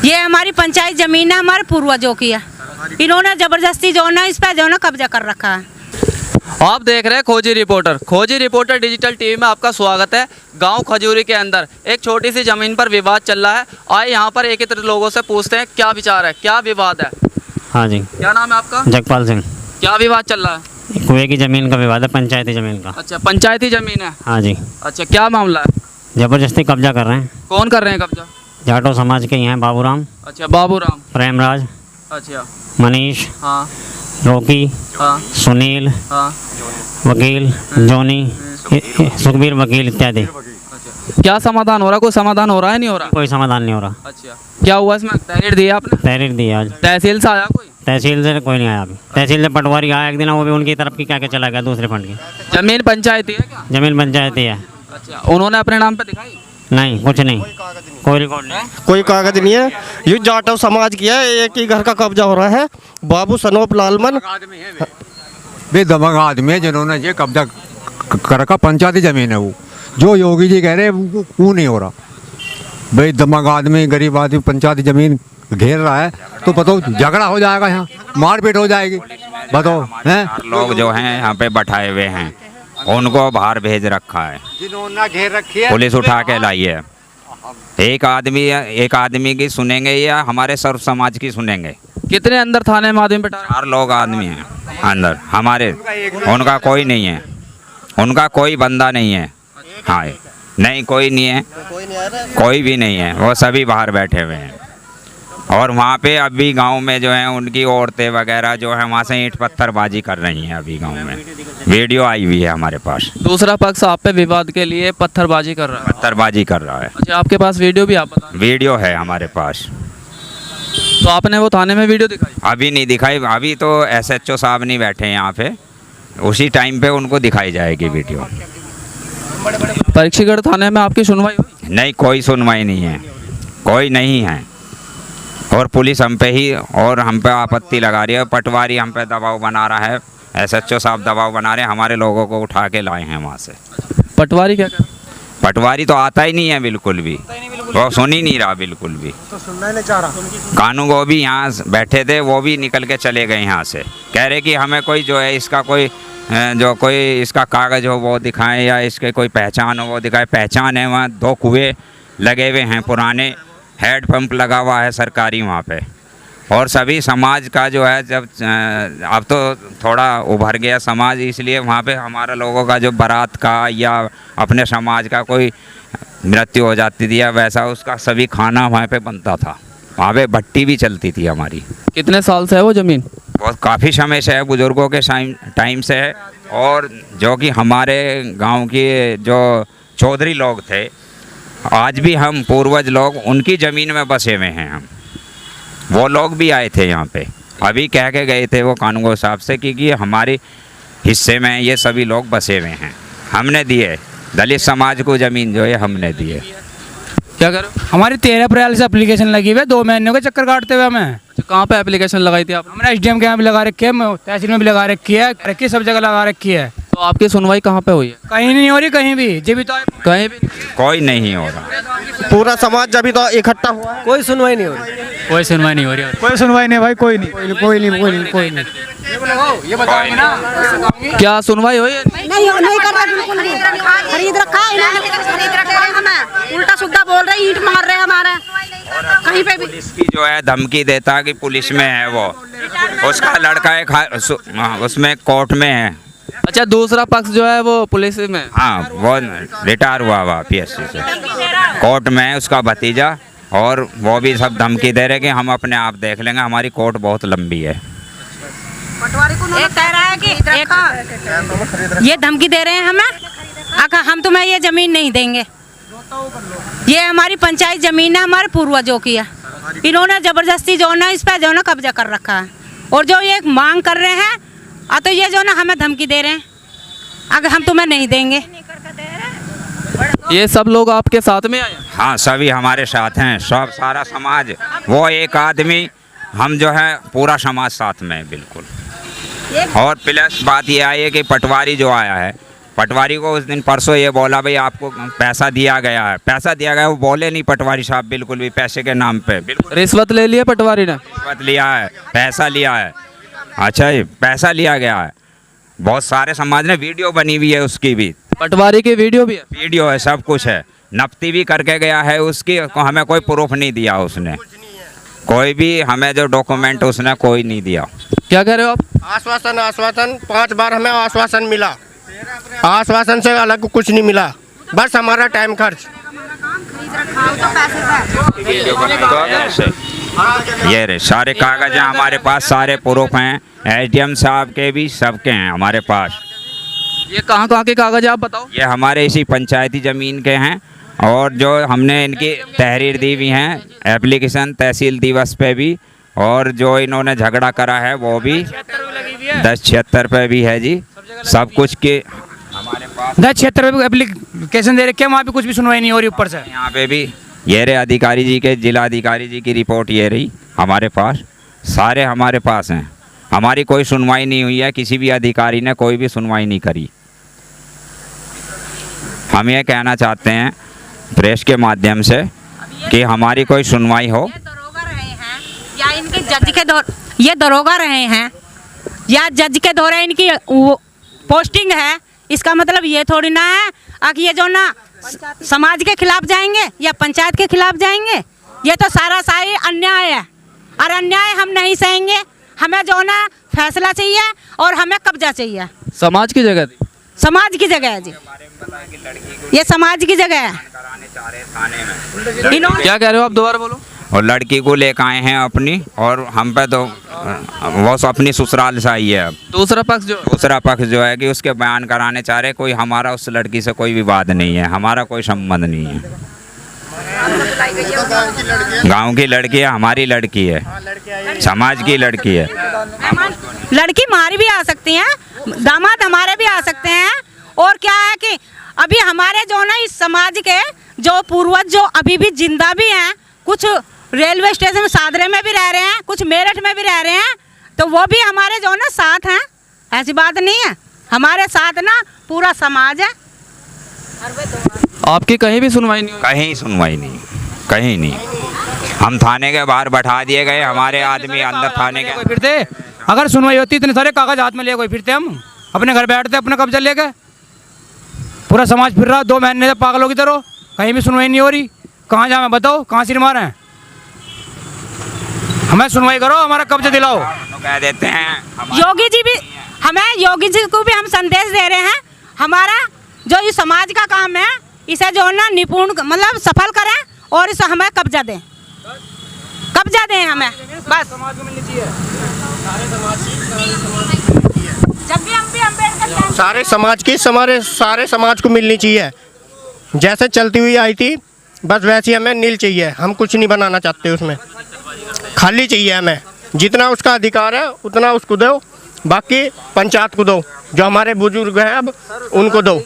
ये हमारी पंचायत जमीन है, हमारे पूर्वजों की है। इन्होंने जबरदस्ती जो ना इस पे जो ना कब्जा कर रखा है। आप देख रहे हैं खोजी रिपोर्टर। खोजी रिपोर्टर डिजिटल टीवी में आपका स्वागत है। गांव खजूरी के अंदर एक छोटी सी जमीन पर विवाद चल रहा है। आइए यहाँ पर एक लोगों से पूछते हैं क्या विचार है, क्या विवाद है। हाँ जी, क्या नाम है आपका? जगपाल सिंह। क्या विवाद चल रहा है? कुएं की ज़मीन का विवाद है, पंचायती ज़मीन का। अच्छा, पंचायती जमीन है। हाँ जी, अच्छा, क्या मामला है? ज़बरदस्ती कब्जा कर रहे हैं। कौन कर रहे हैं कब्जा? जाटो समाज के ही हैं, बाबूराम, अच्छा, बाबूराम। प्रेमराज, अच्छा, मनीष, हाँ रोकी, हाँ सुनील, हाँ। वकील, जोनी, सुखबीर वकील इत्यादि। अच्छा, क्या समाधान हो रहा है? कोई समाधान हो रहा है, नहीं हो रहा? कोई समाधान नहीं हो रहा। अच्छा, क्या हुआ इसमें? तहरीर दिया आपने? तहरीर दी आज। तहसील से आया कोई? तहसील से कोई नहीं आया अभी। तहसील से पटवारी आया एक दिन, वो भी उनकी तरफ की कह के चला गया, दूसरे फंड की। जमीन पंचायती है क्या? जमीन पंचायती है। अच्छा, उन्होंने अपने नाम पे दिखाई? नहीं, कुछ नहीं, कोई रिकॉर्ड नहीं, कोई कागज नहीं है। ये जाटव समाज की है, एक ही घर का कब्जा हो रहा है। बाबू सनोप लालमन बेदमग आदमी है जिन्होंने ये कब्जा कर रखा। पंचायती जमीन है वो, जो योगी जी कह रहे हैं वो नहीं हो रहा। बेदमग आदमी, गरीब आदमी पंचायती जमीन घेर रहा है तो बताओ झगड़ा हो जाएगा, यहाँ मारपीट हो जाएगी, बताओ हैं। लोग जो हैं यहाँ पे बैठाए हुए हैं, उनको बाहर भेज रखा है, जिन्होंने घेर रखी है पुलिस उठा के लाई है। एक आदमी की सुनेंगे या हमारे सर्व समाज की सुनेंगे? कितने अंदर थाने में आदमी बैठा रहे? 4 लोग आदमी हैं अंदर हमारे, उनका कोई नहीं है, उनका कोई बंदा नहीं है। हाँ, नहीं कोई नहीं है, कोई भी नहीं है, वो सभी बाहर बैठे हुए हैं। और वहाँ पे अभी गांव में जो है उनकी औरतें वगैरह जो है वहाँ से ईंट पत्थरबाजी कर रही हैं। अभी गांव में वीडियो आई हुई है हमारे पास। दूसरा पक्ष आप पे विवाद के लिए पत्थरबाजी कर रहा है? पत्थरबाजी कर रहा है। अच्छा, आपके पास वीडियो भी? आप बता। वीडियो है हमारे पास। तो आपने वो थाने में वीडियो दिखाई? अभी नहीं दिखाई, अभी तो SHO साहब नहीं बैठे हैं यहाँ पे, उसी टाइम पे उनको दिखाई जाएगी वीडियो। परीक्षीगढ़ थाने में आपकी सुनवाई हुई? नहीं, कोई सुनवाई नहीं है, कोई नहीं है। और पुलिस हम पे ही और हम पे आपत्ति लगा रही है। पटवारी हम पे दबाव बना रहा है, SHO साहब दबाव बना रहे हैं, हमारे लोगों को उठा के लाए हैं वहाँ से। पटवारी क्या कर? पटवारी तो आता ही नहीं है बिल्कुल भी, वो सुन ही नहीं रहा बिल्कुल भी। कानून वो भी यहाँ बैठे थे, वो भी निकल के चले गए यहाँ से। कह रहे कि हमें कोई जो है इसका कोई इसका कागज़ हो वो दिखाएं या इसके कोई पहचान हो वो दिखाए। पहचान है, वहाँ 2 कुएँ लगे हुए हैं, पुराने हेड पंप लगा हुआ है सरकारी वहाँ पे। और सभी समाज का जो है, जब अब तो थोड़ा उभर गया समाज, इसलिए वहाँ पे हमारा लोगों का जो बारात का या अपने समाज का कोई मृत्यु हो जाती थी या वैसा, उसका सभी खाना वहाँ पे बनता था। वहाँ पे भट्टी भी चलती थी हमारी। कितने साल से है वो ज़मीन? बहुत काफ़ी समय से है, बुज़ुर्गों के टाइम से है। और जो कि हमारे गांव के जो चौधरी लोग थे, आज भी हम पूर्वज लोग उनकी ज़मीन में बसे हुए हैं। हम वो लोग भी आए थे यहाँ पे, अभी कह के गए थे वो कानून साहब से कि हमारे हिस्से में ये सभी लोग बसे हुए हैं। हमने दिए, दलित समाज को ज़मीन जो है हमने दिए। क्या करो? हमारी 13 अप्रैल से एप्लीकेशन लगी हुई है, 2 महीने के चक्कर काटते हुए हमें। अच्छा, कहाँ पे एप्लीकेशन लगाई थी आप? हमने SDM के यहाँ भी लगा रखी है, तहसील में भी लगा रखी है, सब जगह लगा रखी है। तो आपकी सुनवाई कहाँ पे हुई है? कहीं नहीं हो रही, कहीं भी जब तो कहीं भी कोई नहीं हो रहा। पूरा समाज जब तो इकट्ठा हुआ है, कोई सुनवाई नहीं हो रही। कोई सुनवाई नहीं हो रही, कोई सुनवाई नहीं भाई, कोई नहीं। ये बताओगे ना? क्या सुनवाई हुई है? नहीं कर रहा, बिल्कुल भी खरीद रखा है इन्होंने, खरीद रखा है। हमें उल्टा सुद्धा बोल रहे, ईंट मार रहे हमारे कहीं पे भी। पुलिस की जो है धमकी देता कि पुलिस में है वो, उसका लड़का एक उसमें कोर्ट में है। अच्छा, दूसरा पक्ष जो है वो पुलिस में? हाँ, वो रिटायर हुआ PSC से, कोर्ट में है उसका भतीजा। और वो भी सब धमकी दे रहे कि हम अपने आप देख लेंगे, हमारी कोर्ट बहुत लंबी है। एक कह रहा है कि ये धमकी दे रहे हैं हमें, अगर हम तुम्हें ये ज़मीन नहीं देंगे। ये हमारी पंचायत ज़मीन है, हमारे पूर्वजों की है। इन्होंने जबरदस्ती जो ना इस पे जो ना कब्जा कर रखा है। और जो ये मांग कर रहे हैं, तो ये जो ना हमें धमकी दे रहे हैं, अगर हम तुम्हें नहीं देंगे। ये सब लोग आपके साथ में आए? हाँ, सभी हमारे साथ हैं, सब सारा समाज। वो एक आदमी, हम जो है पूरा समाज साथ में है बिल्कुल। और प्लस बात ये आई है कि पटवारी जो आया है पटवारी को उस दिन परसों ये बोला भाई आपको पैसा दिया गया है, पैसा दिया गया, वो बोले नहीं पटवारी साहब बिल्कुल भी पैसे के नाम पे, बिल्कुल रिश्वत ले लिया पटवारी ने? रिश्वत लिया है, पैसा लिया है। अच्छा जी, पैसा लिया गया है। बहुत सारे समाज ने वीडियो बनी हुई है उसकी भी, पटवारी की वीडियो भी है? वीडियो है, सब कुछ है, नफ्ती भी करके गया है उसकी, हमें कोई प्रूफ नहीं दिया उसने, कोई भी हमें जो डॉक्यूमेंट उसने कोई नहीं दिया। क्या कह रहे हो आप? आश्वासन आश्वासन 5 बार हमें आश्वासन मिला, आश्वासन से अलग कुछ नहीं मिला, बस हमारा टाइम खर्च। ये रहे सारे कागज हैं हमारे पास, सारे प्रूफ हैं, एसडीएम साहब के भी, सबके हैं हमारे पास। ये कहाँ के कागज है आप बताओ? ये हमारे इसी पंचायती ज़मीन के हैं, और जो हमने इनकी तहरीर दी हुई हैं, एप्लीकेशन तहसील दिवस पे भी, और जो इन्होंने झगड़ा करा है वो भी 1076 पे भी है जी, सब कुछ के हमारे पास। 1076 पे एप्लीकेशन दे रखे, वहाँ पे कुछ भी सुनवाई नहीं हो रही ऊपर से। यहाँ पे भी ये रहे अधिकारी जी के, जिला अधिकारी जी की रिपोर्ट ये रही हमारे पास, सारे हमारे पास हैं, हमारी कोई सुनवाई नहीं हुई है, किसी भी अधिकारी ने कोई भी सुनवाई नहीं करी। हम ये कहना चाहते हैं प्रेस के माध्यम से कि हमारी कोई सुनवाई हो। ये दरोगा रहे हैं या इनके जज के दौर, ये दरोगा रहे हैं या जज के दौरे इनकी पोस्टिंग है, इसका मतलब ये थोड़ी ना है कि ये जो ना समाज के खिलाफ जाएंगे या पंचायत के खिलाफ जाएंगे। ये तो सारा अन्याय है, और अन्याय हम नहीं सहेंगे। हमें जो ना फैसला चाहिए और हमें कब्जा चाहिए। समाज की जगह थी? समाज की जगह है जी, ये समाज की जगह है। क्या कह रहे हो आप, दोबारा बोलो। और लड़की को लेकर आए हैं अपनी, और हम पे तो वो अपनी ससुराल से आई है। अब दूसरा पक्ष जो है कि उसके बयान कराने चाह रहे, कोई हमारा उस लड़की से कोई विवाद नहीं है, हमारा कोई संबंध नहीं है। गांव की लड़की है, हमारी लड़की है, समाज की लड़की है। लड़की हमारी भी आ सकती हैं, दामाद हमारे भी आ सकते हैं। और क्या है कि अभी हमारे जो ना इस समाज के जो पूर्वज जो अभी भी जिंदा भी हैं, कुछ रेलवे स्टेशन में सादरे में भी रह रहे हैं, कुछ मेरठ में भी रह रहे हैं, तो वो भी हमारे जो ना साथ हैं। ऐसी बात नहीं है, हमारे साथ ना पूरा समाज है। आपकी कहीं भी सुनवाई नहीं हुई? कहीं सुनवाई नहीं, कहीं नहीं। हम थाने के बाहर बैठा दिए गए, हमारे आदमी अंदर थाने के। कोई फिरते, अगर सुनवाई होती इतने सारे कागज हाथ में ले कोई फिरते, हम अपने घर बैठते अपना कब्जा लेके। पूरा समाज फिर रहा 2 महीने से पागलों की तरह, कहीं भी सुनवाई नहीं हो रही। कहाँ जाए मैं बताओ, कहाँ सिर मारे हैं? हमें सुनवाई करो, हमारा कब्जा दिलाओ। कह देते हैं योगी जी भी, हमें योगी जी को भी हम संदेश दे रहे हैं, हमारा जो इस समाज का काम है इसे जो ना निपुण मतलब सफल करें और इसे हमें कब्जा दें, कब्जा दें हमें बस। समाज को मिलनी चाहिए, जब भी हम भी अम्बेडकर सारे समाज की, सारे समाज को मिलनी चाहिए। जैसे चलती हुई आई थी बस वैसी हमें नील चाहिए, हम कुछ नहीं बनाना चाहते उसमें, खाली चाहिए हमें। जितना उसका अधिकार है उतना उसको दो, बाकी पंचायत को दो, जो हमारे बुजुर्ग हैं अब उनको दो।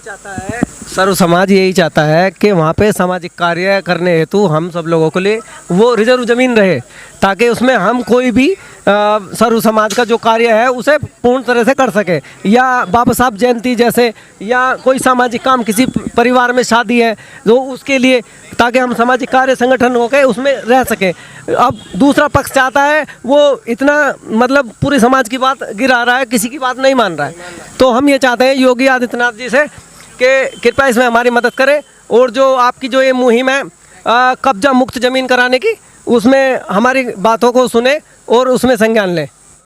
सर्व समाज यही चाहता है कि वहाँ पे सामाजिक कार्य करने हेतु हम सब लोगों के लिए वो रिजर्व ज़मीन रहे, ताकि उसमें हम कोई भी सर्व समाज का जो कार्य है उसे पूर्ण तरह से कर सके। या बाबा साहब जयंती जैसे, या कोई सामाजिक काम, किसी परिवार में शादी है तो उसके लिए, ताकि हम सामाजिक कार्य संगठन होकर उसमें रह सके। अब दूसरा पक्ष चाहता है, वो इतना मतलब पूरे समाज की बात गिरा रहा है, किसी की बात नहीं मान रहा है। तो हम ये चाहते हैं योगी आदित्यनाथ जी से कि कृपया इसमें हमारी मदद करें, और जो आपकी जो ये मुहिम है कब्जा मुक्त ज़मीन कराने की, उसमें हमारी बातों को सुने और उसमें संज्ञान लें।